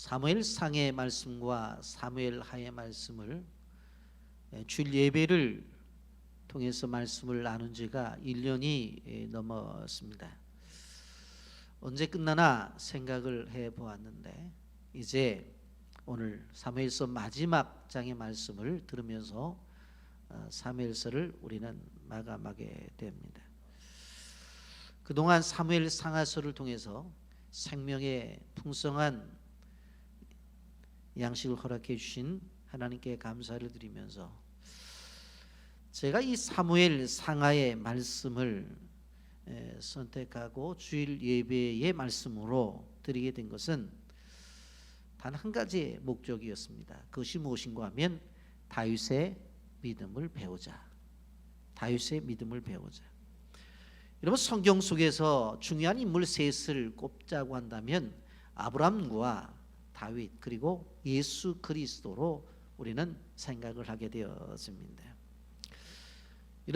사무엘상의 말씀과 사무엘하의 말씀을 주일 예배를 통해서 말씀을 나눈 지가 1년이 넘었습니다. 언제 끝나나 생각을 해보았는데 이제 오늘 사무엘서 마지막 장의 말씀을 들으면서 사무엘서를 우리는 마감하게 됩니다. 그동안 사무엘 상하서를 통해서 생명의 풍성한 양식을 허락해 주신 하나님께 감사를 드리면서 제가 이 사무엘 상하의 말씀을 선택하고 주일 예배의 말씀으로 드리게 된 것은 단 한 가지의 목적이었습니다. 그것이 무엇인가 하면 다윗의 믿음을 배우자. 다윗의 믿음을 배우자. 여러분, 성경 속에서 중요한 인물 셋을 꼽자고 한다면 아브라함과 다윗 그리고 예수 그리스도로 우리는 생각을 하게 되었습니다.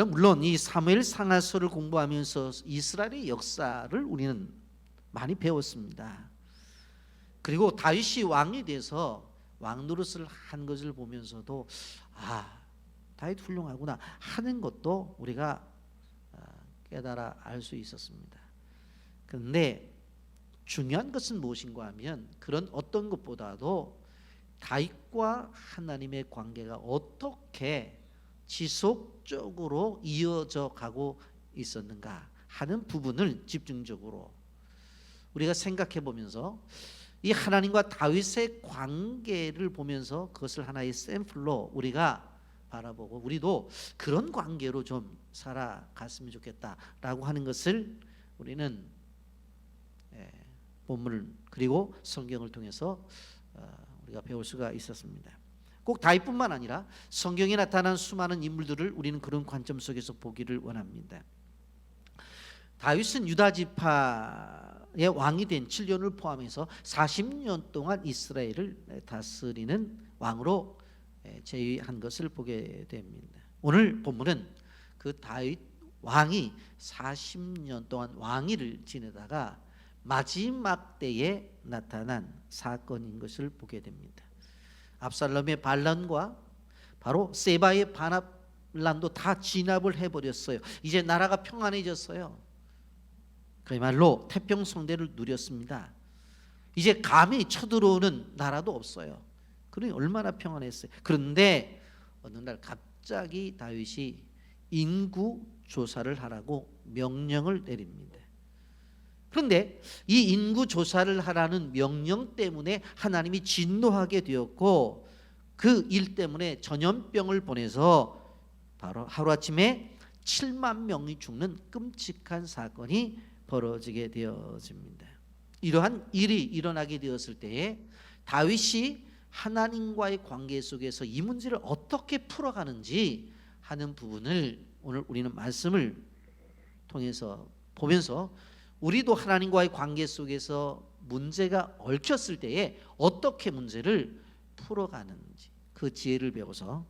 물론 이 사무엘 상하서를 공부하면서 이스라엘의 역사를 우리는 많이 배웠습니다. 그리고 다윗이 왕이 돼서 왕 노릇을 한 것을 보면서도 다윗 훌륭하구나 하는 것도 우리가 깨달아 알 수 있었습니다. 그런데 중요한 것은 무엇인가 하면 그런 어떤 것보다도 다윗과 하나님의 관계가 어떻게 지속적으로 이어져 가고 있었는가 하는 부분을 집중적으로 우리가 생각해 보면서 이 하나님과 다윗의 관계를 보면서 그것을 하나의 샘플로 우리가 바라보고 우리도 그런 관계로 좀 살아갔으면 좋겠다라고 하는 것을 우리는 본문을 그리고 성경을 통해서 우리가 배울 수가 있었습니다. 꼭 다윗뿐만 아니라 성경에 나타난 수많은 인물들을 우리는 그런 관점 속에서 보기를 원합니다. 다윗은 유다 지파의 왕이 된 7년을 포함해서 40년 동안 이스라엘을 다스리는 왕으로 제위한 것을 보게 됩니다. 오늘 본문은 그 다윗 왕이 40년 동안 왕위를 지내다가 마지막 때에 나타난 사건인 것을 보게 됩니다. 압살롬의 반란과 바로 세바의 반란도 다 진압을 해버렸어요. 이제 나라가 평안해졌어요. 그야말로 태평성대를 누렸습니다. 이제 감히 쳐들어오는 나라도 없어요. 그러니 얼마나 평안했어요. 그런데 어느 날 갑자기 다윗이 인구 조사를 하라고 명령을 내립니다. 그런데 이 인구 조사를 하라는 명령 때문에 하나님이 진노하게 되었고 그 일 때문에 전염병을 보내서 바로 하루아침에 7만 명이 죽는 끔찍한 사건이 벌어지게 되어집니다. 이러한 일이 일어나게 되었을 때에 다윗이 하나님과의 관계 속에서 이 문제를 어떻게 풀어가는지 하는 부분을 오늘 우리는 말씀을 통해서 보면서 우리도 하나님과의 관계 속에서 문제가 얽혔을 때에 어떻게 문제를 풀어가는지 그 지혜를 배워서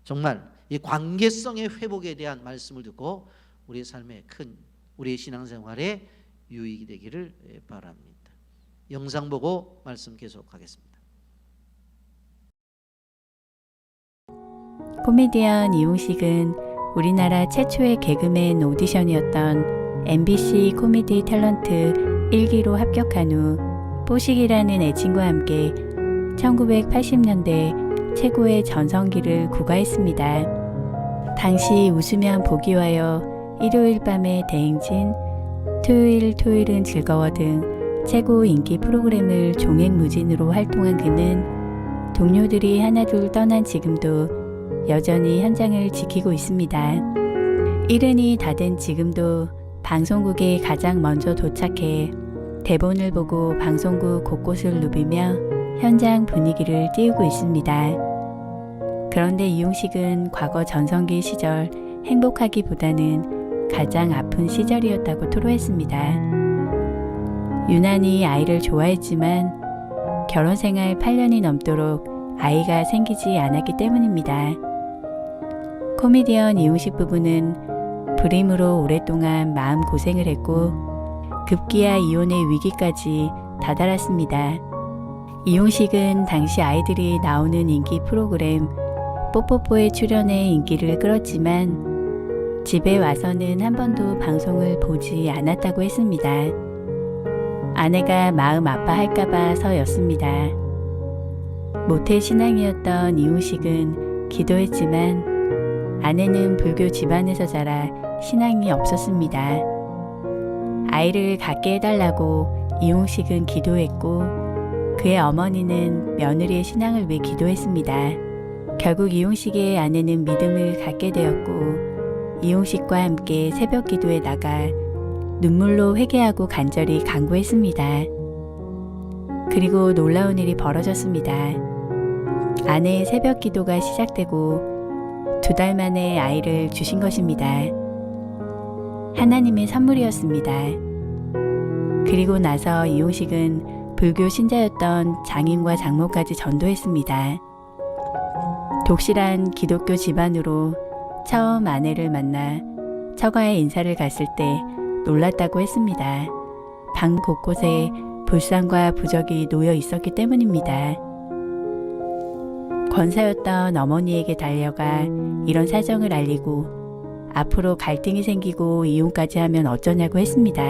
정말 이 관계성의 회복에 대한 말씀을 듣고 우리의 삶에 큰 우리의 신앙생활에 유익이 되기를 바랍니다. 영상 보고 말씀 계속하겠습니다. 코미디언 이용식은 우리나라 최초의 개그맨 오디션이었던 MBC 코미디 탤런트 1기로 합격한 후 뽀식이라는 애칭과 함께 1980년대 최고의 전성기를 구가했습니다. 당시 웃으면 복이 와요, 일요일 밤의 대행진, 토요일은 즐거워 등 최고 인기 프로그램을 종횡무진으로 활동한 그는 동료들이 하나둘 떠난 지금도 여전히 현장을 지키고 있습니다. 70이 다 된 지금도 방송국에 가장 먼저 도착해 대본을 보고 방송국 곳곳을 누비며 현장 분위기를 띄우고 있습니다. 그런데 이용식은 과거 전성기 시절 행복하기보다는 가장 아픈 시절이었다고 토로했습니다. 유난히 아이를 좋아했지만 결혼 생활 8년이 넘도록 아이가 생기지 않았기 때문입니다. 코미디언 이용식 부부는 불임으로 오랫동안 마음고생을 했고 급기야 이혼의 위기까지 다다랐습니다. 이용식은 당시 아이들이 나오는 인기 프로그램 뽀뽀뽀에 출연해 인기를 끌었지만 집에 와서는 한 번도 방송을 보지 않았다고 했습니다. 아내가 마음 아파할까봐 서였습니다. 모태 신앙이었던 이용식은 기도했지만 아내는 불교 집안에서 자라 신앙이 없었습니다. 아이를 갖게 해달라고 이용식은 기도했고 그의 어머니는 며느리의 신앙을 위해 기도했습니다. 결국 이용식의 아내는 믿음을 갖게 되었고 이용식과 함께 새벽 기도에 나가 눈물로 회개하고 간절히 간구했습니다. 그리고 놀라운 일이 벌어졌습니다. 아내의 새벽 기도가 시작되고 2달 만에 아이를 주신 것입니다. 하나님의 선물이었습니다. 그리고 나서 이용식은 불교 신자였던 장인과 장모까지 전도했습니다. 독실한 기독교 집안으로 처음 아내를 만나 처가에 인사를 갔을 때 놀랐다고 했습니다. 방 곳곳에 불상과 부적이 놓여 있었기 때문입니다. 권사였던 어머니에게 달려가 이런 사정을 알리고 앞으로 갈등이 생기고 이혼까지 하면 어쩌냐고 했습니다.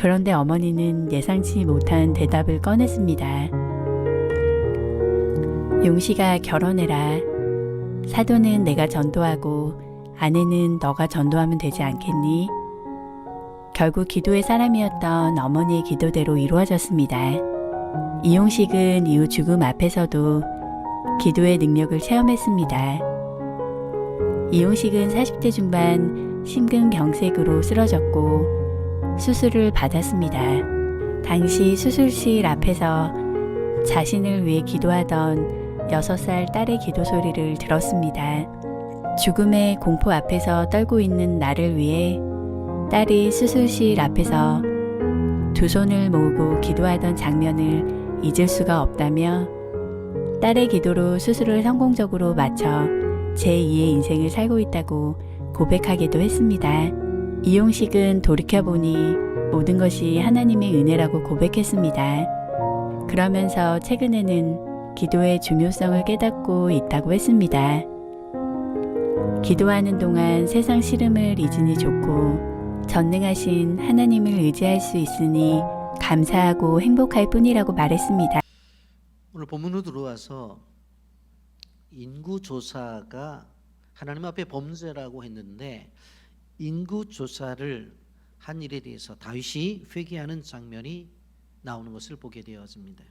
그런데 어머니는 예상치 못한 대답을 꺼냈습니다. 용식아, 결혼해라. 사도는 내가 전도하고 아내는 너가 전도하면 되지 않겠니? 결국 기도의 사람이었던 어머니의 기도대로 이루어졌습니다. 이용식은 이후 죽음 앞에서도 기도의 능력을 체험했습니다. 이용식은 40대 중반 심근경색으로 쓰러졌고 수술을 받았습니다. 당시 수술실 앞에서 자신을 위해 기도하던 6살 딸의 기도 소리를 들었습니다. 죽음의 공포 앞에서 떨고 있는 나를 위해 딸이 수술실 앞에서 2 손을 모으고 기도하던 장면을 잊을 수가 없다며 딸의 기도로 수술을 성공적으로 마쳐 제2의 인생을 살고 있다고 고백하기도 했습니다. 이용식은 돌이켜보니 모든 것이 하나님의 은혜라고 고백했습니다. 그러면서 최근에는 기도의 중요성을 깨닫고 있다고 했습니다. 기도하는 동안 세상 시름을 잊으니 좋고 전능하신 하나님을 의지할 수 있으니 감사하고 행복할 뿐이라고 말했습니다. 오늘 본문으로 들어와서 인구조사가 하나님 앞에 범죄라고 했는데 인구조사를 한 일에 대해서 다윗이 회개하는 장면이 나오는 것을 보게 되었습니다.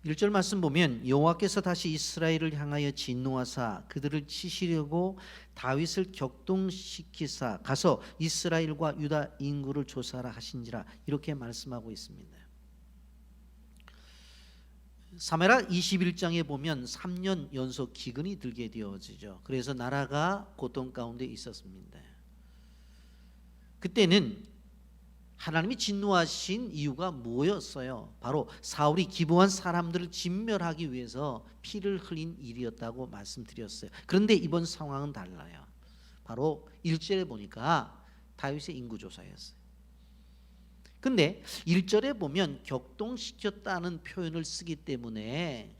1절 말씀 보면 여호와께서 다시 이스라엘을 향하여 진노하사 그들을 치시려고 다윗을 격동시키사 가서 이스라엘과 유다 인구를 조사하라 하신지라 이렇게 말씀하고 있습니다. 사무엘하 21장에 보면 3년 연속 기근이 들게 되어지죠. 그래서 나라가 고통 가운데 있었습니다. 그때는 하나님이 진노하신 이유가 뭐였어요? 바로 사울이 기부한 사람들을 진멸하기 위해서 피를 흘린 일이었다고 말씀드렸어요. 그런데 이번 상황은 달라요. 바로 1절에 보니까 다윗의 인구조사였어요. 근데 1절에 보면 격동시켰다는 표현을 쓰기 때문에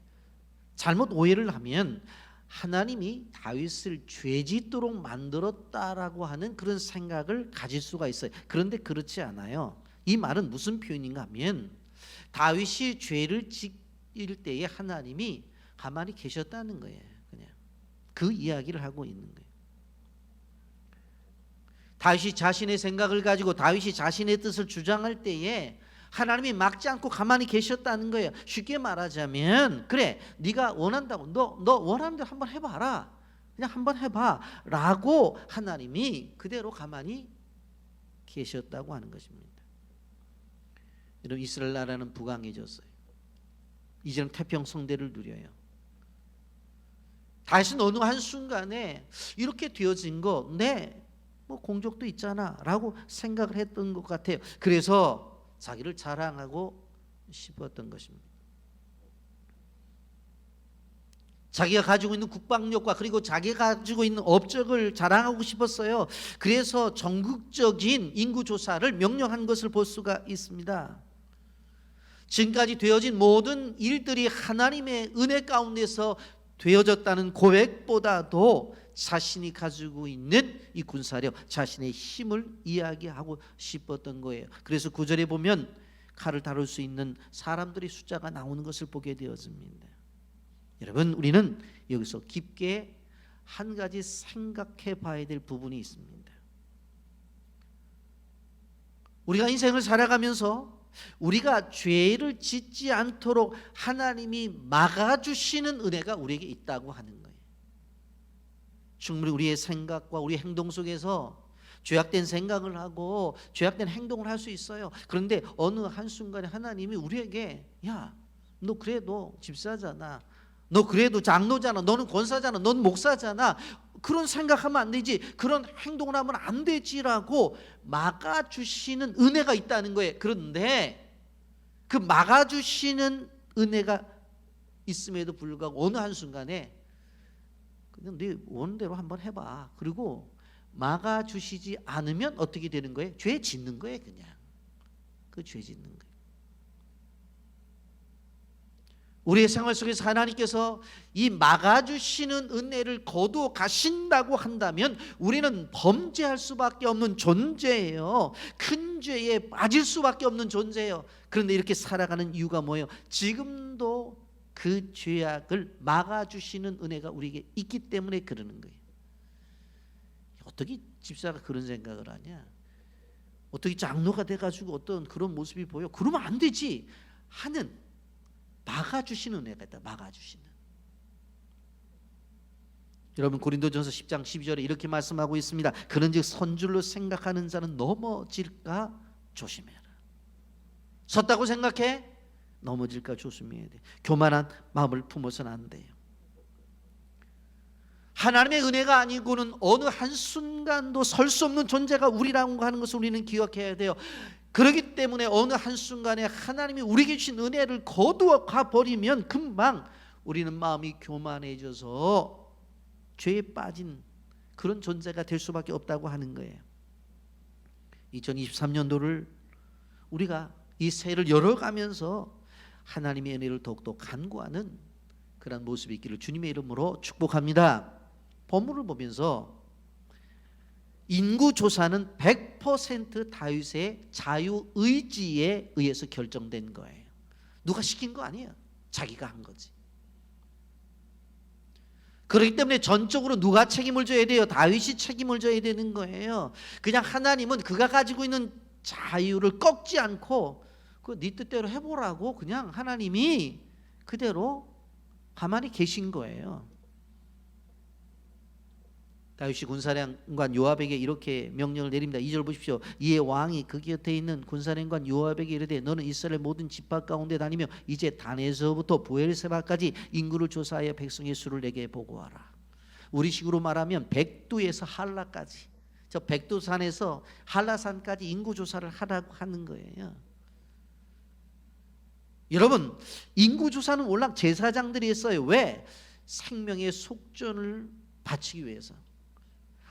잘못 오해를 하면 하나님이 다윗을 죄짓도록 만들었다라고 하는 그런 생각을 가질 수가 있어요. 그런데 그렇지 않아요. 이 말은 무슨 표현인가 하면 다윗이 죄를 짓을 때에 하나님이 가만히 계셨다는 거예요. 그냥 그 이야기를 하고 있는 거예요. 다윗이 자신의 생각을 가지고 다윗이 자신의 뜻을 주장할 때에 하나님이 막지 않고 가만히 계셨다는 거예요. 쉽게 말하자면 그래 네가 원한다고 너 원하는 대로 한번 해봐라. 그냥 한번 해봐 라고 하나님이 그대로 가만히 계셨다고 하는 것입니다. 여러분 이스라엘 나라는 부강해졌어요. 이제는 태평성대를 누려요. 다윗은 어느 한순간에 이렇게 되어진 거 뭐 공적도 있잖아 라고 생각을 했던 것 같아요. 그래서 자기를 자랑하고 싶었던 것입니다. 자기가 가지고 있는 국방력과 그리고 자기가 가지고 있는 업적을 자랑하고 싶었어요. 그래서 전국적인 인구조사를 명령한 것을 볼 수가 있습니다. 지금까지 되어진 모든 일들이 하나님의 은혜 가운데서 되어졌다는 고백보다도 자신이 가지고 있는 이 군사력, 자신의 힘을 이야기하고 싶었던 거예요. 그래서 9절에 보면 칼을 다룰 수 있는 사람들의 숫자가 나오는 것을 보게 되었습니다. 여러분, 우리는 여기서 깊게 한 가지 생각해 봐야 될 부분이 있습니다. 우리가 인생을 살아가면서 우리가 죄를 짓지 않도록 하나님이 막아주시는 은혜가 우리에게 있다고 하는 거예요. 충분히 우리의 생각과 우리의 행동 속에서 죄악된 생각을 하고 죄악된 행동을 할 수 있어요. 그런데 어느 한순간에 하나님이 우리에게 야, 너 그래도 집사잖아, 너 그래도 장로잖아, 너는 권사잖아, 너는 목사잖아, 그런 생각하면 안 되지, 그런 행동을 하면 안 되지라고 막아주시는 은혜가 있다는 거예요. 그런데 그 막아주시는 은혜가 있음에도 불구하고 어느 한순간에 그냥 네 원대로 한번 해봐, 그리고 막아주시지 않으면 어떻게 되는 거예요? 죄 짓는 거예요. 그냥 그 죄 짓는 거예요. 우리의 생활 속에서 하나님께서 이 막아주시는 은혜를 거두어 가신다고 한다면 우리는 범죄할 수밖에 없는 존재예요. 큰 죄에 빠질 수밖에 없는 존재예요. 그런데 이렇게 살아가는 이유가 뭐예요? 지금도 그 죄악을 막아주시는 은혜가 우리에게 있기 때문에 그러는 거예요. 어떻게 집사가 그런 생각을 하냐? 어떻게 장로가 돼가지고 어떤 그런 모습이 보여? 그러면 안 되지 하는 막아주시는 은혜가 있다. 막아주시는. 여러분, 고린도전서 10장 12절에 이렇게 말씀하고 있습니다. 그런즉 선줄로 생각하는 자는 넘어질까 조심해라. 섰다고 생각해? 넘어질까 조심해야 돼. 교만한 마음을 품어서는 안 돼요. 하나님의 은혜가 아니고는 어느 한순간도 설 수 없는 존재가 우리라고 하는 것을 우리는 기억해야 돼요. 그렇기 때문에 어느 한순간에 하나님이 우리에게 주신 은혜를 거두어 가버리면 금방 우리는 마음이 교만해져서 죄에 빠진 그런 존재가 될 수밖에 없다고 하는 거예요. 2023년도를 우리가 이 새해를 열어가면서 하나님의 은혜를 더욱더 간구하는 그런 모습이 있기를 주님의 이름으로 축복합니다. 본문을 보면서 인구조사는 100% 다윗의 자유의지에 의해서 결정된 거예요. 누가 시킨 거 아니에요. 자기가 한 거지. 그렇기 때문에 전적으로 누가 책임을 져야 돼요? 다윗이 책임을 져야 되는 거예요. 그냥 하나님은 그가 가지고 있는 자유를 꺾지 않고 네 뜻대로 해보라고 그냥 하나님이 그대로 가만히 계신 거예요. 다윗이 군사령관 요압에게 이렇게 명령을 내립니다. 2절 보십시오. 이에 왕이 그 곁에 있는 군사령관 요압에게 이르되 너는 이스라엘 모든 지파 가운데 다니며 이제 단에서부터 부엘세바까지 인구를 조사하여 백성의 수를 내게 보고하라. 우리식으로 말하면 백두에서 한라까지, 저 백두산에서 한라산까지 인구 조사를 하라고 하는 거예요. 여러분, 인구 조사는 원래 제사장들이 했어요. 왜? 생명의 속전을 바치기 위해서.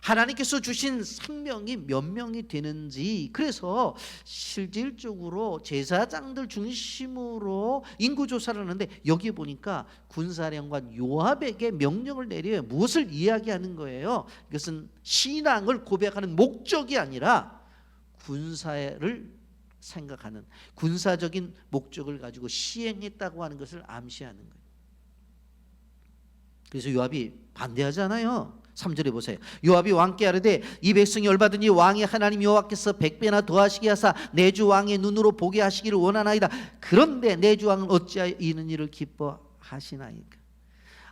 하나님께서 주신 생명이 몇 명이 되는지, 그래서 실질적으로 제사장들 중심으로 인구조사를 하는데 여기 보니까 군사령관 요압에게 명령을 내려요. 무엇을 이야기하는 거예요? 이것은 신앙을 고백하는 목적이 아니라 군사를 생각하는 군사적인 목적을 가지고 시행했다고 하는 것을 암시하는 거예요. 그래서 요압이 반대하잖아요. 3절에 보세요. 요압이 왕께 아뢰되 이 백성이 열받으니 왕이 하나님 여호와께서 100배나 더하시게 하사 내 주 왕의 눈으로 보게 하시기를 원하나이다. 그런데 내 주 왕은 어찌하여 이는 일을 기뻐하시나이까.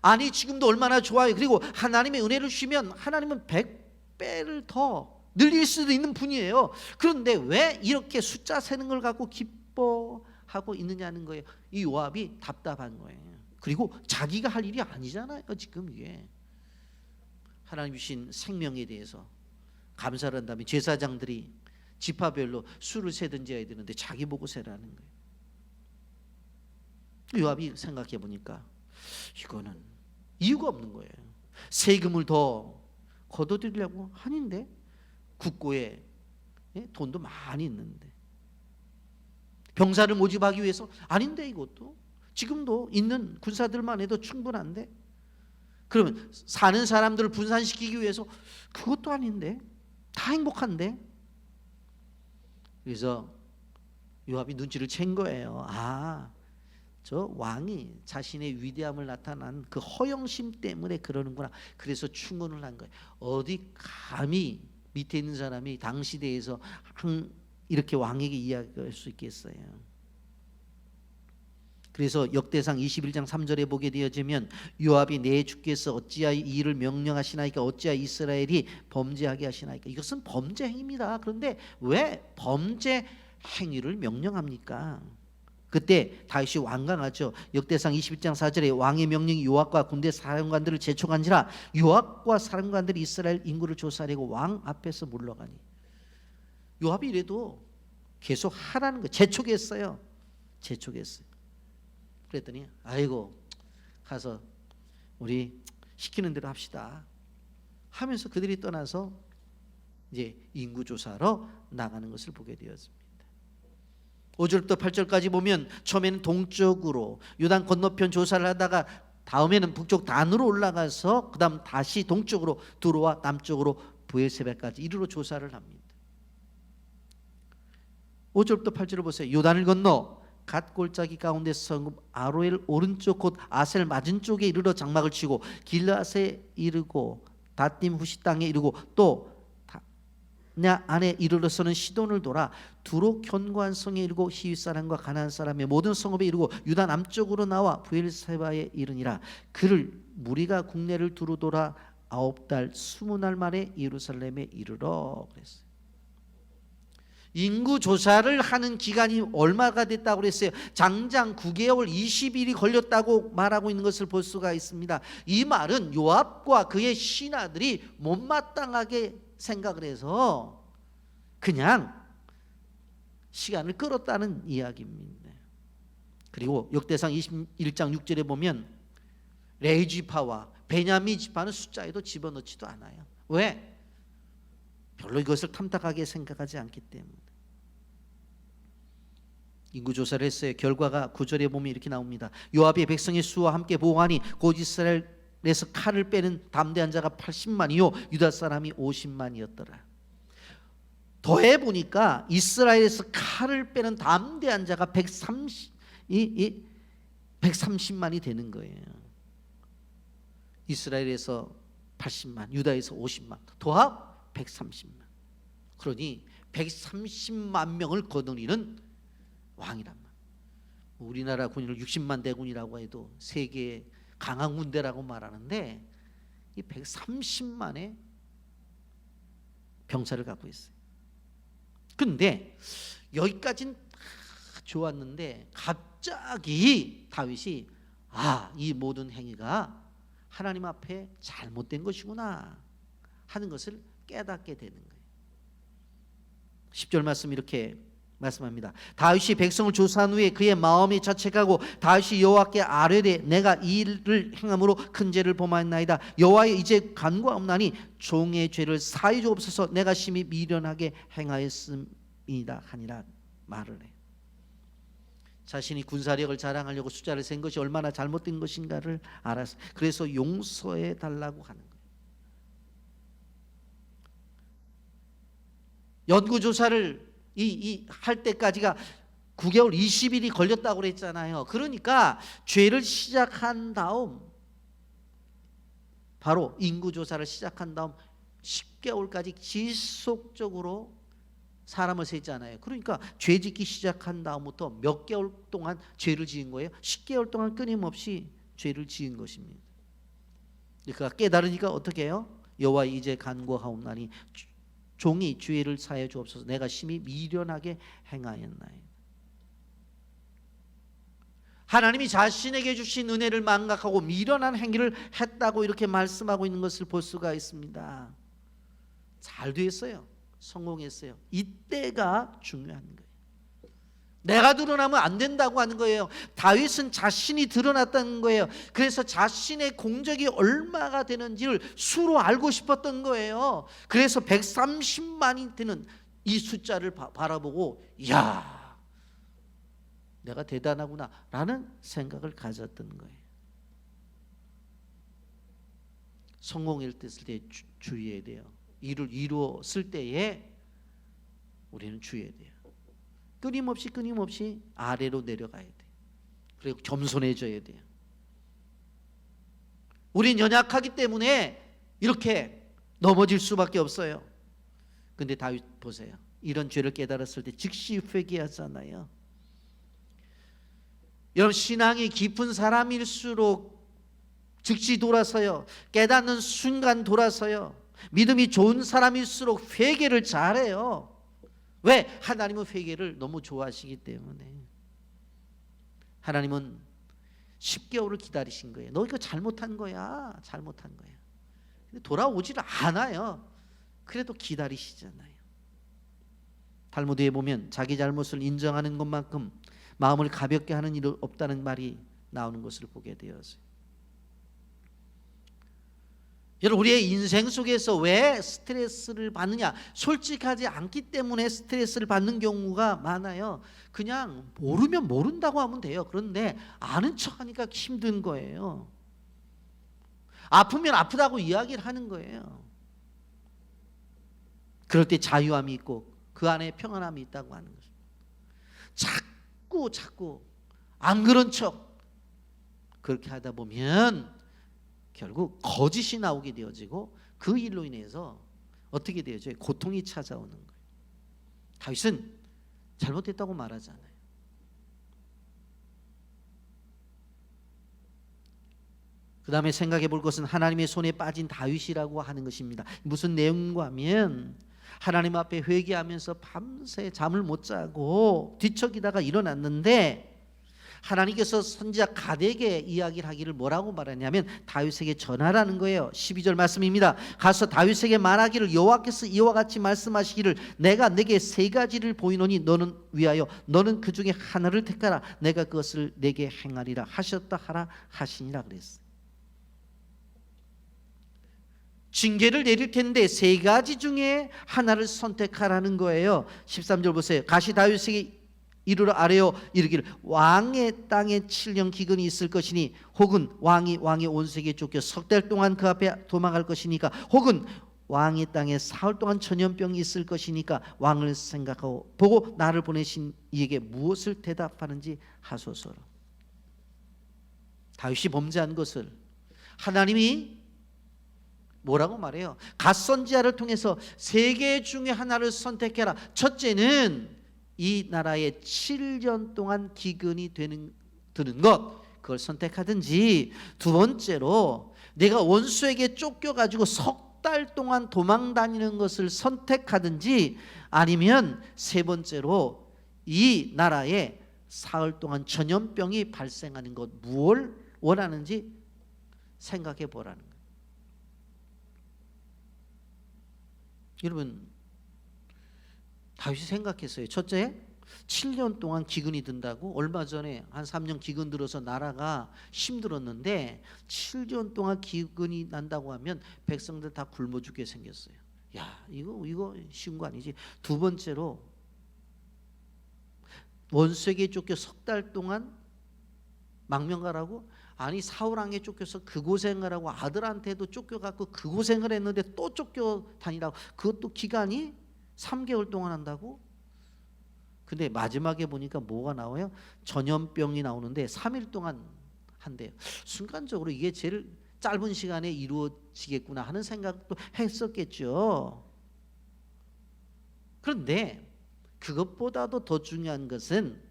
아니 지금도 얼마나 좋아요. 그리고 하나님의 은혜를 주시면 하나님은 100배를 더 늘릴 수도 있는 분이에요. 그런데 왜 이렇게 숫자 세는 걸 갖고 기뻐하고 있느냐는 거예요. 이 요압이 답답한 거예요. 그리고 자기가 할 일이 아니잖아요. 지금 이게 하나님 주신 생명에 대해서 감사를 한다면 제사장들이 지파별로 수를 세든지 해야 되는데 자기 보고 세라는 거예요. 요압이 생각해 보니까 이거는 이유가 없는 거예요. 세금을 더 걷어들이려고 하는데 국고에 돈도 많이 있는데 병사를 모집하기 위해서? 아닌데 이것도 지금도 있는 군사들만 해도 충분한데 그러면 사는 사람들을 분산시키기 위해서? 그것도 아닌데 다 행복한데. 그래서 요압이 눈치를 챈 거예요. 아, 저 왕이 자신의 위대함을 나타난 그 허영심 때문에 그러는구나. 그래서 충원을 한 거예요. 어디 감히 밑에 있는 사람이 당 시대에서 이렇게 왕에게 이야기할 수 있겠어요. 그래서 역대상 21장 3절에 보게 되어지면 요압이 내 주께서 어찌하여 이 일을 명령하시나이까 어찌하여 이스라엘이 범죄하게 하시나이까. 이것은 범죄 행위입니다. 그런데 왜 범죄 행위를 명령합니까? 그때 다윗이 완강하죠. 역대상 21장 4절에 왕의 명령이 요압과 군대 사령관들을 재촉한지라 요압과 사령관들이 이스라엘 인구를 조사하려고 왕 앞에서 물러가니. 요압이 이래도 계속 하라는 거 재촉했어요. 그랬더니 아이고 가서 우리 시키는 대로 합시다 하면서 그들이 떠나서 이제 인구 조사하러 나가는 것을 보게 되었습니다. 5절부터 8절까지 보면 처음에는 동쪽으로 요단 건너편 조사를 하다가 다음에는 북쪽 단으로 올라가서 그 다음 다시 동쪽으로 두로와 남쪽으로 브에세바까지 이르러 조사를 합니다. 5절부터 8절을 보세요. 요단을 건너 갓 골짜기 가운데 성읍 아로엘 오른쪽 곧 아셀 맞은 쪽에 이르러 장막을 치고 길앗에 이르고 다딤 후시 땅에 이르고 또 냐 안에 이르러서는 시돈을 돌아 두로 견고한 성에 이르고 히윗 사람과 가나안 사람의 모든 성읍에 이르고 유다 남쪽으로 나와 브엘세바에 이르니라. 그를 무리가 국내를 두루 돌아 9달 20날 만에 예루살렘에 이르러 그랬어요. 인구 조사를 하는 기간이 얼마가 됐다고 그랬어요? 장장 9개월 20일이 걸렸다고 말하고 있는 것을 볼 수가 있습니다. 이 말은 요압과 그의 신하들이 못마땅하게 생각을 해서 그냥 시간을 끌었다는 이야기입니다. 그리고 역대상 21장 6절에 보면 레위 지파와 베냐민 지파는 숫자에도 집어넣지도 않아요. 왜? 별로 이것을 탐탁하게 생각하지 않기 때문에. 인구조사를 했어요. 결과가 9절에 보면 이렇게 나옵니다. 요압의 백성의 수와 함께 보고하니 곧 이스라엘에서 칼을 빼는 담대한 자가 80만이요 유다 사람이 50만이었더라. 더해 보니까 이스라엘에서 칼을 빼는 담대한 자가 130만이 되는 거예요. 이스라엘에서 80만, 유다에서 50만, 도합 130만. 그러니 130만 명을 거느리는 왕이란 말. 우리나라 군인을 60만 대군이라고 해도 세계의 강한 군대라고 말하는데 이 130만의 병사를 갖고 있어요. 근데 여기까지는 좋았는데 갑자기 다윗이 이 모든 행위가 하나님 앞에 잘못된 것이구나 하는 것을 깨닫게 되는 거예요. 10절 말씀 이렇게 말씀합니다. 다윗이 백성을 조사한 후에 그의 마음이 자책하고 다윗이 여호와께 아뢰되 내가 이 일을 행함으로 큰 죄를 범하였나이다. 여호와여 이제 간구하옵나니 종의 죄를 사하여 주옵소서. 내가 심히 미련하게 행하였음이다 하니라 말을 해. 자신이 군사력을 자랑하려고 숫자를 센 것이 얼마나 잘못된 것인가를 알았어. 그래서 용서해 달라고 하는 거예요. 연구조사를 할 때까지가 9개월 20일이 걸렸다고 그랬잖아요. 그러니까 죄를 시작한 다음 바로 인구조사를 시작한 다음 10개월까지 지속적으로 사람을 셌잖아요. 그러니까 죄 짓기 시작한 다음부터 몇 개월 동안 죄를 지은 거예요? 10개월 동안 끊임없이 죄를 지은 것입니다. 그러니까 깨달으니까 어떻게 해요? 여호와 이제 간구하옵나니 종이 죄를 사하여 주옵소서. 내가 심히 미련하게 행하였나이다. 하나님이 자신에게 주신 은혜를 망각하고 미련한 행위를 했다고 이렇게 말씀하고 있는 것을 볼 수가 있습니다. 잘 됐어요. 성공했어요. 이때가 중요한 거예요. 내가 드러나면 안 된다고 하는 거예요. 다윗은 자신이 드러났다는 거예요. 그래서 자신의 공적이 얼마가 되는지를 수로 알고 싶었던 거예요. 그래서 130만이 되는 이 숫자를 바라보고 내가 대단하구나 라는 생각을 가졌던 거예요. 성공일 때 주의해야 돼요. 일을 이루었을 때에 우리는 주의해야 돼요. 끊임없이 아래로 내려가야 돼요. 그리고 겸손해져야 돼요. 우린 연약하기 때문에 이렇게 넘어질 수밖에 없어요. 근데 다윗 보세요. 이런 죄를 깨달았을 때 즉시 회개하잖아요. 여러분, 신앙이 깊은 사람일수록 즉시 돌아서요. 깨닫는 순간 돌아서요. 믿음이 좋은 사람일수록 회개를 잘해요. 왜? 하나님은 회개를 너무 좋아하시기 때문에. 하나님은 10개월을 기다리신 거예요. 너 이거 잘못한 거야. 잘못한 거야. 근데 돌아오지를 않아요. 그래도 기다리시잖아요. 탈무드에 보면 자기 잘못을 인정하는 것만큼 마음을 가볍게 하는 일은 없다는 말이 나오는 것을 보게 되었어요. 여러분, 우리의 인생 속에서 왜 스트레스를 받느냐? 솔직하지 않기 때문에 스트레스를 받는 경우가 많아요. 그냥 모르면 모른다고 하면 돼요. 그런데 아는 척하니까 힘든 거예요. 아프면 아프다고 이야기를 하는 거예요. 그럴 때 자유함이 있고 그 안에 평안함이 있다고 하는 거죠. 자꾸 안 그런 척 그렇게 하다 보면 결국 거짓이 나오게 되어지고 그 일로 인해서 어떻게 되어져요? 고통이 찾아오는 거예요. 다윗은 잘못했다고 말하잖아요. 그 다음에 생각해 볼 것은 하나님의 손에 빠진 다윗이라고 하는 것입니다. 무슨 내용과 하면 하나님 앞에 회개하면서 밤새 잠을 못 자고 뒤척이다가 일어났는데 하나님께서 선지자 갓에게 이야기를 하기를 뭐라고 말하냐면 다윗에게 전하라는 거예요. 12절 말씀입니다. 가서 다윗에게 말하기를 여호와께서 이와 같이 말씀하시기를 내가 내게 세 가지를 보이노니 너는 위하여 너는 그 중에 하나를 택하라. 내가 그것을 내게 행하리라 하셨다 하라 하시니라 그랬어요. 징계를 내릴 텐데 세 가지 중에 하나를 선택하라는 거예요. 13절 보세요. 가시 다윗에게 이르러 아뢰어 이르기를 왕의 땅에 7년 기근이 있을 것이니 혹은 왕이 왕의 온 세계에 쫓겨 석 달 동안 그 앞에 도망갈 것이니까 혹은 왕의 땅에 사흘 동안 전염병이 있을 것이니까 왕을 생각하고 보고 나를 보내신 이에게 무엇을 대답하는지 하소서로. 다윗이 범죄한 것을 하나님이 뭐라고 말해요? 갓 선지자를 통해서 세 개 중에 하나를 선택해라. 첫째는 이 나라에 7년 동안 기근이 드는 것, 그걸 선택하든지, 두 번째로 내가 원수에게 쫓겨가지고 석 달 동안 도망 다니는 것을 선택하든지, 아니면 세 번째로 이 나라에 사흘 동안 전염병이 발생하는 것, 무엇을 원하는지 생각해 보라는 거예요. 여러분, 다윗이 생각했어요. 첫째, 7년 동안 기근이 든다고? 얼마 전에 한 3년 기근 들어서 나라가 힘들었는데 7년 동안 기근이 난다고 하면 백성들 다 굶어 죽게 생겼어요. 야, 이거 쉬운 거 아니지. 두 번째로 원수에게 쫓겨 석 달 동안 망명가라고? 아니, 사울 왕에 쫓겨서 그 고생을 하고 아들한테도 쫓겨갖고 그 고생을 했는데 또 쫓겨다니라고. 그것도 기간이 3개월 동안 한다고? 근데 마지막에 보니까 뭐가 나와요? 전염병이 나오는데 3일 동안 한대요. 순간적으로 이게 제일 짧은 시간에 이루어지겠구나 하는 생각도 했었겠죠. 그런데 그것보다도 더 중요한 것은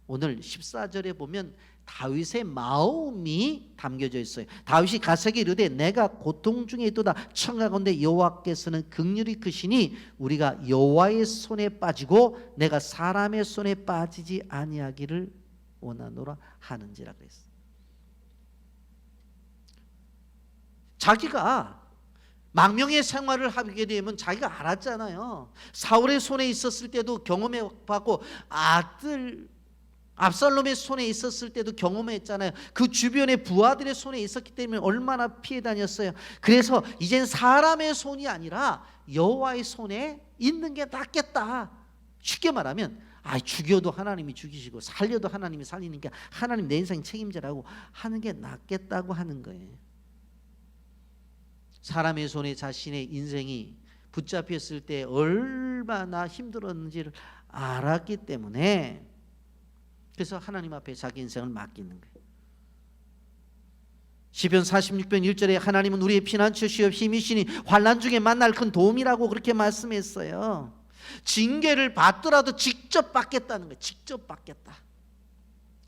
오늘 14절에 보면 다윗의 마음이 담겨져 있어요. 다윗이 갓에게 이르되 내가 고통 중에 있도다 청하건대 여호와께서는 긍휼이 크시니 우리가 여호와의 손에 빠지고 내가 사람의 손에 빠지지 아니하기를 원하노라 하는지라 그랬어요. 자기가 망명의 생활을 하게 되면 자기가 알았잖아요. 사울의 손에 있었을 때도 경험해봤고 아들 압살롬의 손에 있었을 때도 경험했잖아요. 그 주변의 부하들의 손에 있었기 때문에 얼마나 피해 다녔어요. 그래서 이젠 사람의 손이 아니라 여호와의 손에 있는 게 낫겠다. 쉽게 말하면 죽여도 하나님이 죽이시고 살려도 하나님이 살리니까 하나님 내 인생 책임져라고 하는 게 낫겠다고 하는 거예요. 사람의 손에 자신의 인생이 붙잡혔을 때 얼마나 힘들었는지를 알았기 때문에 그래서 하나님 앞에 자기 인생을 맡기는 거예요. 시편 46편 1절에 하나님은 우리의 피난처시여 힘이시니 환난 중에 만날 큰 도움이라고 그렇게 말씀했어요. 징계를 받더라도 직접 받겠다는 거예요. 직접 받겠다.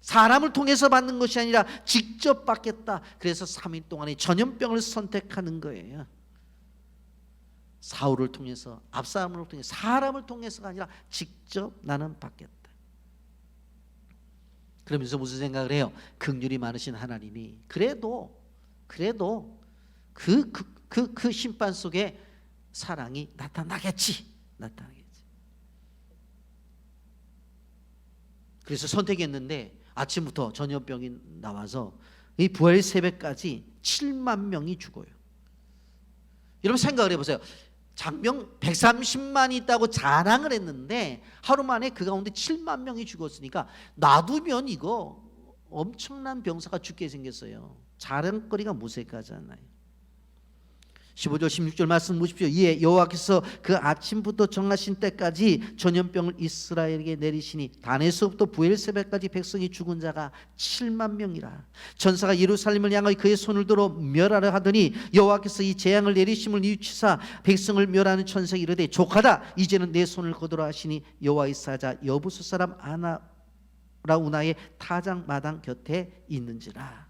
사람을 통해서 받는 것이 아니라 직접 받겠다. 그래서 3일 동안의 전염병을 선택하는 거예요. 사울을 통해서, 압살롬을 통해서, 사람을 통해서가 아니라 직접 나는 받겠다. 그러면서 무슨 생각을 해요? 긍휼이 많으신 하나님이 그래도 그 심판 속에 사랑이 나타나겠지. 그래서 선택했는데 아침부터 전염병이 나와서 이 부활 새벽까지 7만 명이 죽어요. 여러분 생각을 해보세요. 장병 130만이 있다고 자랑을 했는데 하루 만에 그 가운데 7만 명이 죽었으니까 놔두면 이거 엄청난 병사가 죽게 생겼어요. 자랑거리가 무색하잖아요. 15절 16절 말씀 보십시오. 이에 여호와께서 그 아침부터 정하신 때까지 전염병을 이스라엘에게 내리시니 단에서부터 부엘세바까지 백성이 죽은 자가 7만 명이라. 전사가 예루살렘을 향하여 그의 손을 들어 멸하려 하더니 여호와께서 이 재앙을 내리심을 뉘우치사 백성을 멸하는 천사가 이르되 족하다 이제는 내 손을 거두라 하시니 여호와의 사자 여부수 사람 아나라우나의 타작 마당 곁에 있는지라.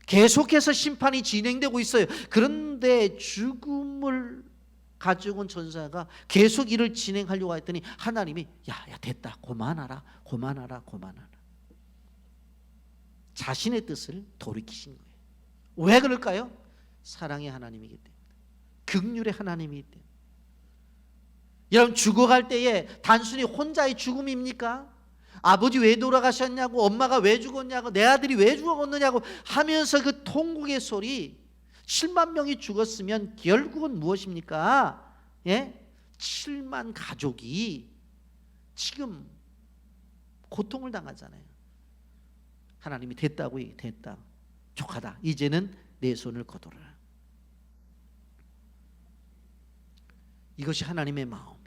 계속해서 심판이 진행되고 있어요. 그런데 죽음을 가지고 온 전사가 계속 일을 진행하려고 했더니 하나님이 야 됐다 그만하라. 자신의 뜻을 돌이키신 거예요. 왜 그럴까요? 사랑의 하나님이기 때문에, 긍휼의 하나님이기 때문에. 여러분 죽어갈 때에 단순히 혼자의 죽음입니까? 아버지 왜 돌아가셨냐고, 엄마가 왜 죽었냐고, 내 아들이 왜 죽었느냐고 하면서 그 통곡의 소리, 7만 명이 죽었으면 결국은 무엇입니까? 7만 가족이 지금 고통을 당하잖아요. 하나님이 됐다고 됐다. 족하다. 이제는 내 손을 거둬라. 이것이 하나님의 마음이에요.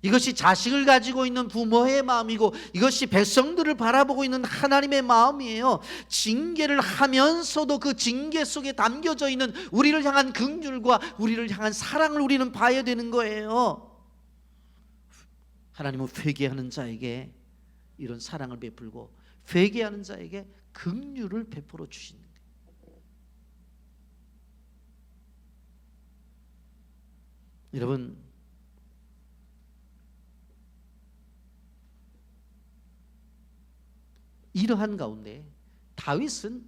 이것이 자식을 가지고 있는 부모의 마음이고 이것이 백성들을 바라보고 있는 하나님의 마음이에요. 징계를 하면서도 그 징계 속에 담겨져 있는 우리를 향한 긍휼과 우리를 향한 사랑을 우리는 봐야 되는 거예요. 하나님은 회개하는 자에게 이런 사랑을 베풀고 회개하는 자에게 긍휼을 베풀어 주시는 거예요. 여러분, 이러한 가운데 다윗은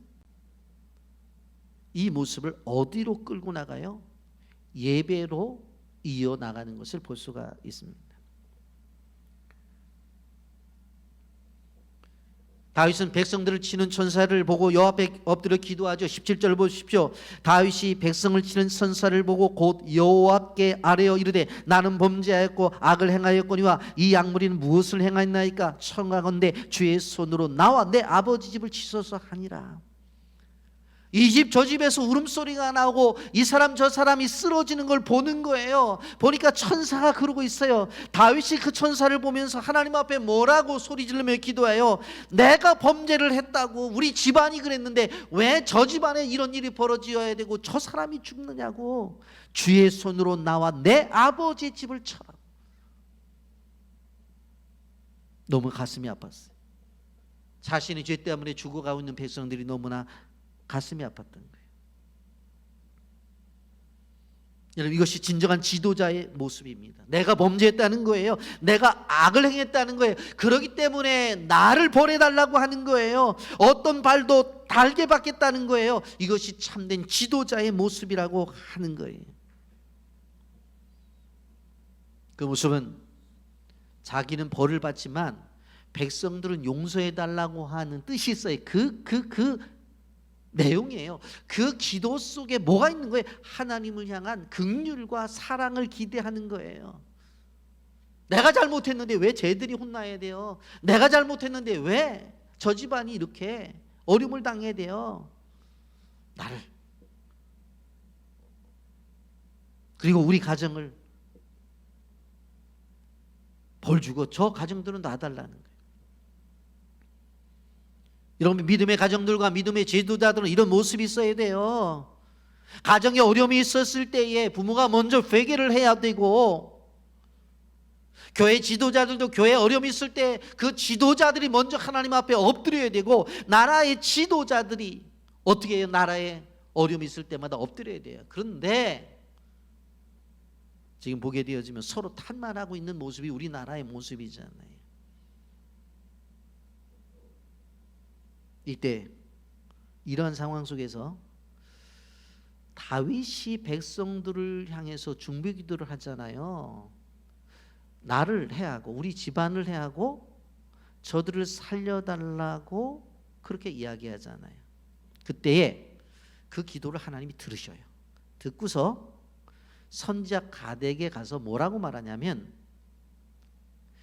이 모습을 어디로 끌고 나가요? 예배로 이어나가는 것을 볼 수가 있습니다. 다윗은 백성들을 치는 천사를 보고 여호와 앞에 엎드려 기도하죠. 17절 보십시오. 다윗이 백성을 치는 천사를 보고 곧 여호와께 아뢰어 이르되 나는 범죄하였고 악을 행하였거니와 이 약물이는 무엇을 행하였나이까? 청하건대 주의 손으로 나와 내 아버지 집을 치소서 하니라. 이 집 저 집에서 울음소리가 나오고 이 사람 저 사람이 쓰러지는 걸 보는 거예요. 보니까 천사가 그러고 있어요. 다윗이 그 천사를 보면서 하나님 앞에 뭐라고 소리 지르며 기도해요? 내가 범죄를 했다고, 우리 집안이 그랬는데 왜 저 집안에 이런 일이 벌어져야 되고 저 사람이 죽느냐고. 주의 손으로 나와 내 아버지 집을 쳐라. 너무 가슴이 아팠어요. 자신의 죄 때문에 죽어가고 있는 백성들이 너무나 가슴이 아팠던 거예요. 여러분, 이것이 진정한 지도자의 모습입니다. 내가 범죄했다는 거예요. 내가 악을 행했다는 거예요. 그렇기 때문에 나를 벌해달라고 하는 거예요. 어떤 발도 달게 받겠다는 거예요. 이것이 참된 지도자의 모습이라고 하는 거예요. 그 모습은 자기는 벌을 받지만 백성들은 용서해달라고 하는 뜻이 있어요. 그 내용이에요. 그 기도 속에 뭐가 있는 거예요? 하나님을 향한 긍휼과 사랑을 기대하는 거예요. 내가 잘못했는데 왜 쟤들이 혼나야 돼요? 내가 잘못했는데 왜 저 집안이 이렇게 어려움을 당해야 돼요? 나를, 그리고 우리 가정을 벌 주고 저 가정들은 놔달라는 거예요. 여러분, 믿음의 가정들과 믿음의 지도자들은 이런 모습이 있어야 돼요. 가정에 어려움이 있었을 때에 부모가 먼저 회개를 해야 되고, 교회 지도자들도 교회에 어려움이 있을 때 그 지도자들이 먼저 하나님 앞에 엎드려야 되고, 나라의 지도자들이 어떻게 해요? 나라에 어려움이 있을 때마다 엎드려야 돼요. 그런데 지금 보게 되어지면 서로 탄만하고 있는 모습이 우리나라의 모습이잖아요. 이때 이러한 상황 속에서 다윗이 백성들을 향해서 중보 기도를 하잖아요. 나를 해하고 우리 집안을 해하고 저들을 살려달라고 그렇게 이야기하잖아요. 그때에 그 기도를 하나님이 들으셔요. 듣고서 선지자 가덱에 가서 뭐라고 말하냐면,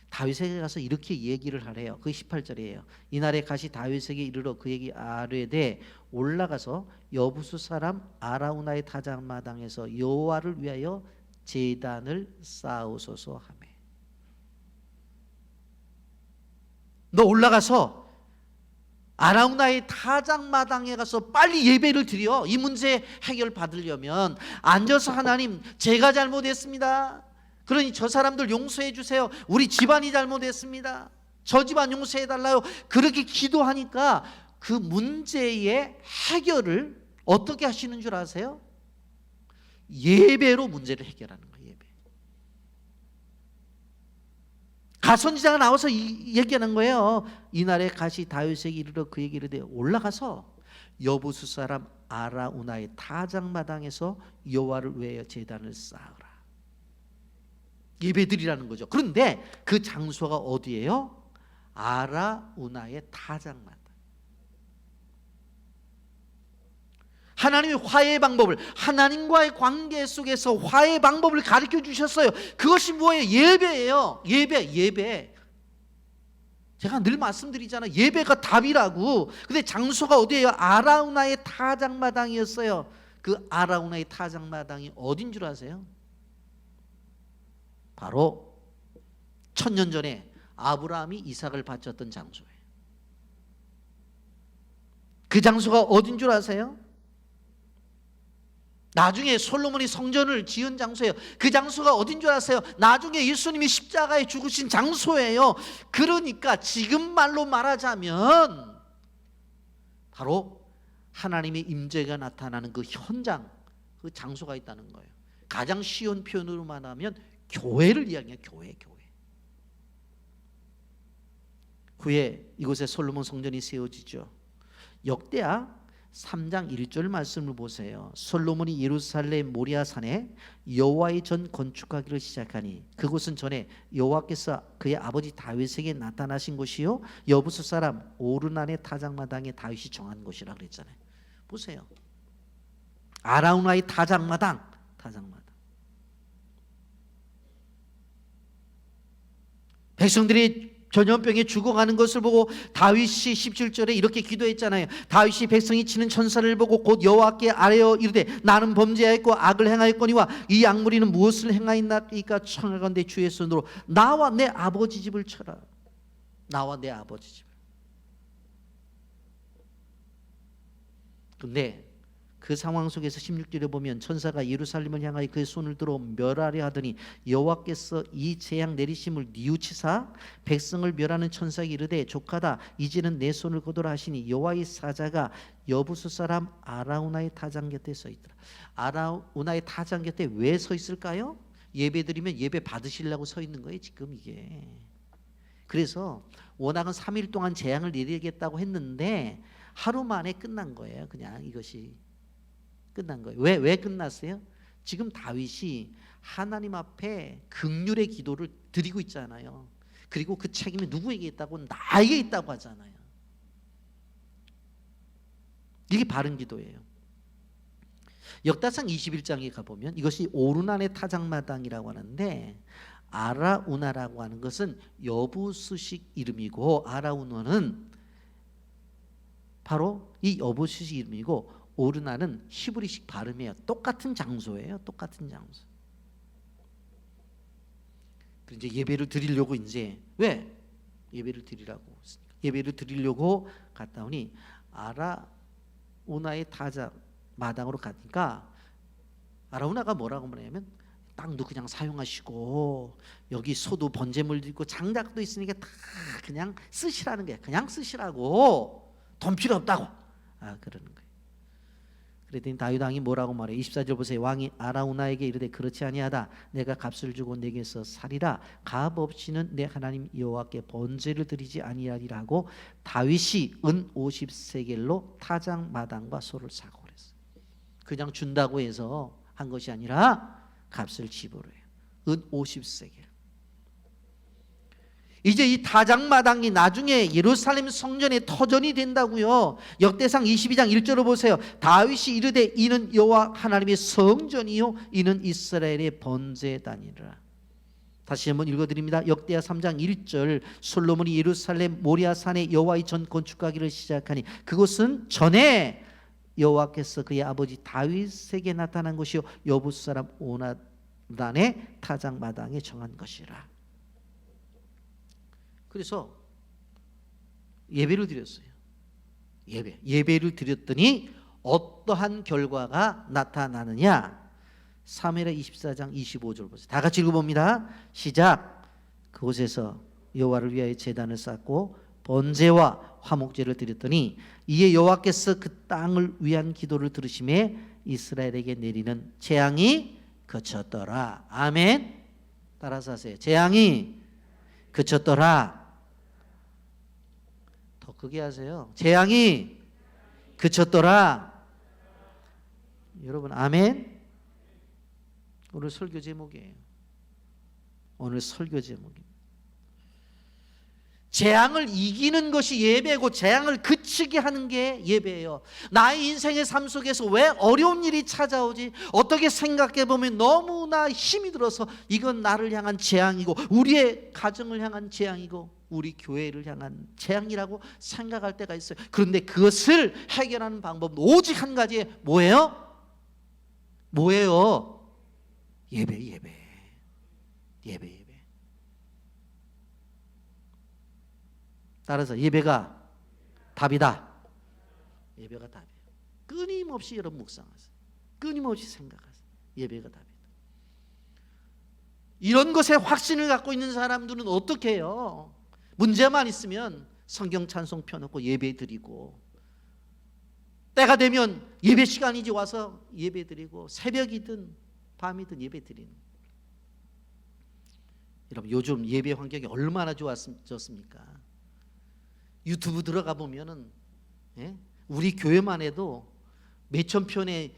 다윗에게 가서 이렇게 얘기를 하래요. 그게 18절이에요. 이날에 가시 다윗에게 이르러 그에게 아뢰되 올라가서 여부수 사람 아라우나의 타작마당에서 여호와를 위하여 제단을 쌓으소서 하매. 너 올라가서 아라우나의 타작마당에 가서 빨리 예배를 드려. 이 문제 해결 받으려면 앉아서 하나님, 제가 잘못했습니다. 그러니 저 사람들 용서해 주세요. 우리 집안이 잘못했습니다. 저 집안 용서해 달라요. 그렇게 기도하니까 그 문제의 해결을 어떻게 하시는 줄 아세요? 예배로 문제를 해결하는 거예요. 예배. 가선지자가 나와서 얘기하는 거예요. 이날에 가시 다윗에게 이르러 그에게 이르되 올라가서 여부수 사람 아라우나의 타작마당에서 여호와를 위하여 제단을 쌓으라. 예배드리라는 거죠. 그런데 그 장소가 어디예요? 아라우나의 타작마당. 하나님의 화해의 방법을, 하나님과의 관계 속에서 화해의 방법을 가르쳐 주셨어요. 그것이 뭐예요? 예배예요. 예배. 제가 늘 말씀드리잖아요. 예배가 답이라고. 근데 장소가 어디예요? 아라우나의 타작마당이었어요. 그 아라우나의 타작마당이 어딘 줄 아세요? 바로 1000년 전에 아브라함이 이삭을 바쳤던 장소예요. 그 장소가 어딘 줄 아세요? 나중에 솔로몬이 성전을 지은 장소예요. 그 장소가 어딘 줄 아세요? 나중에 예수님이 십자가에 죽으신 장소예요. 그러니까 지금 말로 말하자면 바로 하나님의 임재가 나타나는 그 현장, 그 장소가 있다는 거예요. 가장 쉬운 표현으로 말하면 교회를 이야기해요. 교회. 후에 이곳에 솔로몬 성전이 세워지죠. 역대하 3장 1절 말씀을 보세요. 솔로몬이 예루살렘 모리아산에 여호와의 전 건축하기를 시작하니 그곳은 전에 여호와께서 그의 아버지 다윗에게 나타나신 곳이요 여부수 사람 오르난의 타작마당에 다윗이 정한 곳이라 그랬잖아요. 보세요. 아라우나의 타작마당. 백성들이 전염병에 죽어가는 것을 보고 다윗이 17절에 이렇게 기도했잖아요. 다윗이 백성이 치는 천사를 보고 곧 여호와께 아뢰어 이르되 나는 범죄하였고 악을 행하였거니와 이 악무리는 무엇을 행하였나이까 청하건대 주의 손으로 나와 내 아버지 집을 쳐라. 나와 내 아버지 집을. 근데 그 상황 속에서 16절에 보면 천사가 예루살렘을 향하여 그의 손을 들어 멸하려 하더니 여호와께서 이 재앙 내리심을 뉘우치사 백성을 멸하는 천사에게 이르되 족하다 이제는 내 손을 거두라 하시니 여호와의 사자가 여부수 사람 아라우나의 타장 곁에 서 있더라. 아라우나의 타장 곁에 왜 서 있을까요? 예배 드리면 예배 받으시려고 서 있는 거예요. 지금 이게. 그래서 워낙은 3일 동안 재앙을 내리겠다고 했는데 하루 만에 끝난 거예요. 그냥 이것이 끝난 거예요. 왜 끝났어요? 지금 다윗이 하나님 앞에 긍휼의 기도를 드리고 있잖아요. 그리고 그 책임이 누구에게 있다고? 나에게 있다고 하잖아요. 이게 바른 기도예요. 역다상 21장에 가보면 이것이 오르난의 타작마당이라고 하는데 아라우나라고 하는 것은 여부수식 이름이고, 아라우나는 바로 이 여부수식 이름이고, 오르나는 히브리식 발음이에요. 똑같은 장소예요. 똑같은 장소. 이제 예배를 드리려고, 이제 왜 예배를 드리라고, 예배를 드리려고 갔다 오니 아라우나의 타작 마당으로 가니까, 아라우나가 뭐라고 말하냐면, 땅도 그냥 사용하시고 여기 소도 번제물도 있고 장작도 있으니까 다 그냥 쓰시라는 거야. 그냥 쓰시라고, 돈 필요 없다고 그러는 거예요. 그랬더니 다윗 왕이 뭐라고 말해? 24절 보세요. 왕이 아라우나에게 이르되 그렇지 아니하다. 내가 값을 주고 내게서 살이라. 값 없이는 내 하나님 여호와께 번제를 드리지 아니하리라 하고, 다윗이 은 50세겔로 타작 마당과 소를 사고 그랬어요. 그냥 준다고 해서 한 것이 아니라 값을 지불해요. 은 50세겔. 이제 이 타작마당이 나중에 예루살렘 성전의 터전이 된다고요. 역대상 22장 1절을 보세요. 다윗이 이르되 이는 여호와 하나님의 성전이요 이는 이스라엘의 번제단이라. 다시 한번 읽어드립니다. 역대하 3장 1절. 솔로몬이 예루살렘 모리아산에 여호와의 전 건축하기를 시작하니 그곳은 전에 여호와께서 그의 아버지 다윗에게 나타난 것이요 여부스 사람 오나단의 타작마당에 정한 것이라. 그래서 예배를 드렸어요. 예배를 드렸더니 어떠한 결과가 나타나느냐? 사무엘하 24장 25절 보세요. 다 같이 읽어봅니다. 시작. 그곳에서 여호와를 위하여 제단을 쌓고 번제와 화목제를 드렸더니 이에 여호와께서 그 땅을 위한 기도를 들으심에 이스라엘에게 내리는 재앙이 그쳤더라. 아멘. 따라서 하세요. 재앙이 그쳤더라. 더 크게 하세요. 재앙이 그쳤더라. 여러분 아멘. 오늘 설교 제목이에요. 오늘 설교 제목입니다. 재앙을 이기는 것이 예배고 재앙을 그치게 하는 게 예배예요. 나의 인생의 삶 속에서 왜 어려운 일이 찾아오지? 어떻게 생각해 보면 너무나 힘이 들어서 이건 나를 향한 재앙이고 우리의 가정을 향한 재앙이고 우리 교회를 향한 재앙이라고 생각할 때가 있어요. 그런데 그것을 해결하는 방법은 오직 한 가지. 뭐예요? 뭐예요? 예배. 따라서 예배가 답이다. 예배가 답이에요. 끊임없이 여러분 묵상하세요. 끊임없이 생각하세요. 예배가 답이다. 이런 것에 확신을 갖고 있는 사람들은 어떻게 해요? 문제만 있으면 성경 찬송 펴놓고 예배 드리고, 때가 되면 예배 시간이지 와서 예배 드리고, 새벽이든 밤이든 예배 드리는. 여러분 요즘 예배 환경이 얼마나 좋습니까? 유튜브 들어가 보면은 우리 교회만 해도 몇천 편의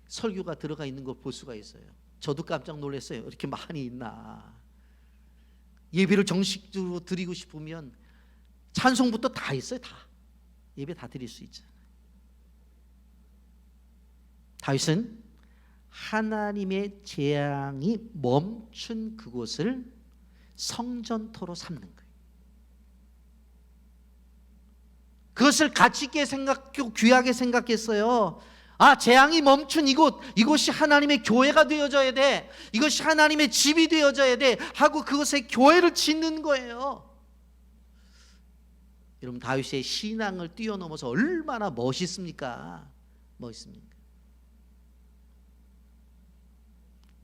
설교가 들어가 있는 거 볼 수가 있어요. 저도 깜짝 놀랐어요. 이렇게 많이 있나. 예배를 정식으로 드리고 싶으면 찬송부터 다 있어요. 다 예배 다 드릴 수 있잖아요. 다윗은 하나님의 재앙이 멈춘 그곳을 성전토로 삼는 거예요. 그것을 가치 있게 생각하고 귀하게 생각했어요. 재앙이 멈춘 이곳이 하나님의 교회가 되어져야 돼. 이것이 하나님의 집이 되어져야 돼 하고 그것에 교회를 짓는 거예요. 여러분 다윗의 신앙을 뛰어넘어서 얼마나 멋있습니까? 멋있습니까?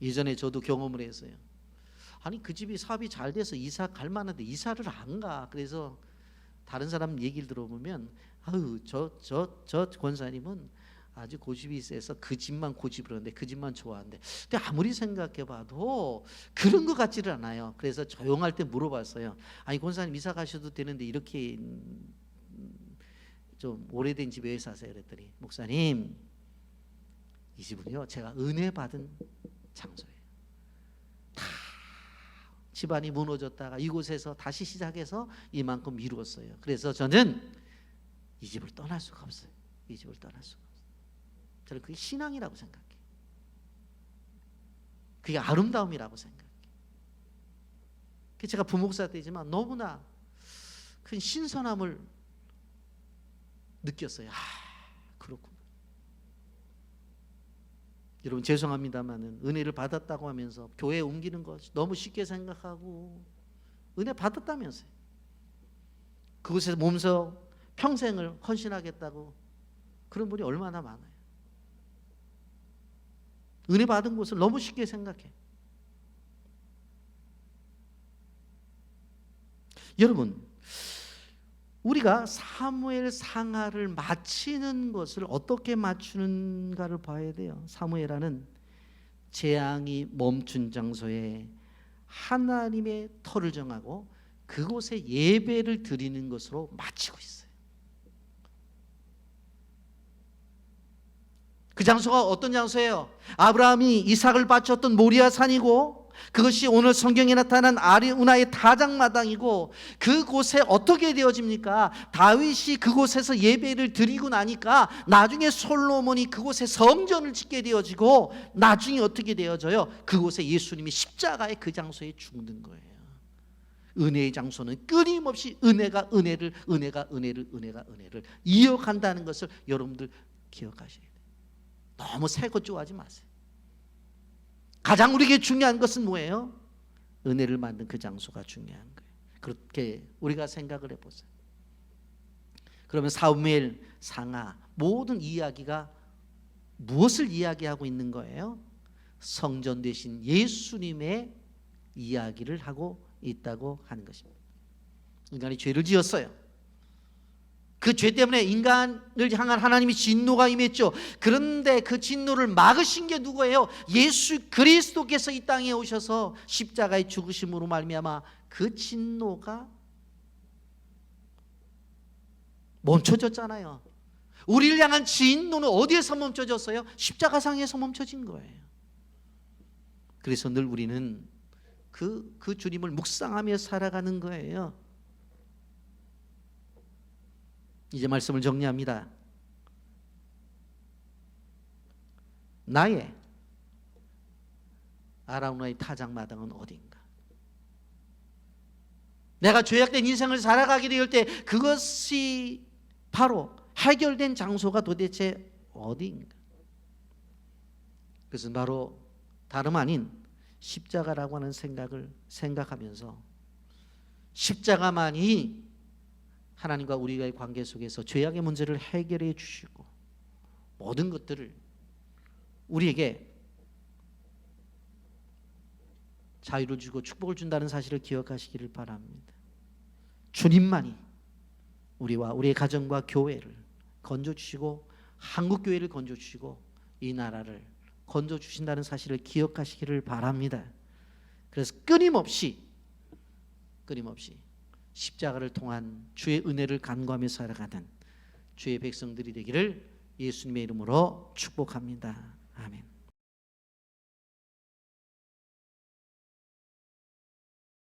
예전에 저도 경험을 했어요. 아니 그 집이 사업이 잘 돼서 이사 갈 만한데 이사를 안 가. 그래서 다른 사람 얘기를 들어보면 저 권사님은 아주 고집이 세서 그 집만 고집을 하는데 그 집만 좋아하는데, 근데 아무리 생각해봐도 그런 것 같지를 않아요. 그래서 조용할 때 물어봤어요. 아니 권사님 이사 가셔도 되는데 이렇게 좀 오래된 집에 왜 사세요? 그랬더니 목사님 이 집은요 제가 은혜 받은 장소예요. 다 집안이 무너졌다가 이곳에서 다시 시작해서 이만큼 이루었어요. 그래서 저는 이 집을 떠날 수가 없어요. 이 집을 떠날 수가 없어요. 저는 그게 신앙이라고 생각해요. 그게 아름다움이라고 생각해요. 제가 부목사 때지만 너무나 큰 신선함을 느꼈어요. 그렇구나. 여러분 죄송합니다만은 은혜를 받았다고 하면서 교회에 옮기는 것 너무 쉽게 생각하고, 은혜 받았다면서요. 그곳에서 몸소 평생을 헌신하겠다고 그런 분이 얼마나 많아요. 은혜 받은 곳을 너무 쉽게 생각해. 여러분, 우리가 사무엘 상하를 마치는 것을 어떻게 맞추는가를 봐야 돼요. 사무엘하는 재앙이 멈춘 장소에 하나님의 터를 정하고 그곳에 예배를 드리는 것으로 마치고 있어요. 그 장소가 어떤 장소예요? 아브라함이 이삭을 바쳤던 모리아 산이고, 그것이 오늘 성경에 나타난 아리우나의 타작마당이고, 그곳에 어떻게 되어집니까? 다윗이 그곳에서 예배를 드리고 나니까 나중에 솔로몬이 그곳에 성전을 짓게 되어지고, 나중에 어떻게 되어져요? 그곳에 예수님이 십자가의 그 장소에 죽는 거예요. 은혜의 장소는 끊임없이 은혜가 은혜를, 은혜가 은혜를, 은혜가 은혜를 이어간다는 것을 여러분들 기억하셔야 돼요. 너무 새 것 좋아하지 마세요. 가장 우리에게 중요한 것은 뭐예요? 은혜를 만든 그 장소가 중요한 거예요. 그렇게 우리가 생각을 해보세요. 그러면 사무엘 상하 모든 이야기가 무엇을 이야기하고 있는 거예요? 성전 되신 예수님의 이야기를 하고 있다고 하는 것입니다. 인간이 죄를 지었어요. 그 죄 때문에 인간을 향한 하나님의 진노가 임했죠. 그런데 그 진노를 막으신 게 누구예요? 예수 그리스도께서 이 땅에 오셔서 십자가의 죽으심으로 말미암아 그 진노가 멈춰졌잖아요. 우리를 향한 진노는 어디에서 멈춰졌어요? 십자가상에서 멈춰진 거예요. 그래서 늘 우리는 그 주님을 묵상하며 살아가는 거예요. 이제 말씀을 정리합니다. 나의 아라우나의 타작마당은 어딘가? 내가 죄악된 인생을 살아가게 될 때 그것이 바로 해결된 장소가 도대체 어디인가? 그것은 바로 다름 아닌 십자가라고 하는 생각을 생각하면서, 십자가만이 하나님과 우리와의 관계 속에서 죄악의 문제를 해결해 주시고 모든 것들을 우리에게 자유를 주고 축복을 준다는 사실을 기억하시기를 바랍니다. 주님만이 우리와 우리의 가정과 교회를 건져주시고, 한국교회를 건져주시고, 이 나라를 건져주신다는 사실을 기억하시기를 바랍니다. 그래서 끊임없이 십자가를 통한 주의 은혜를 간구하며 살아가는 주의 백성들이 되기를 예수님의 이름으로 축복합니다. 아멘.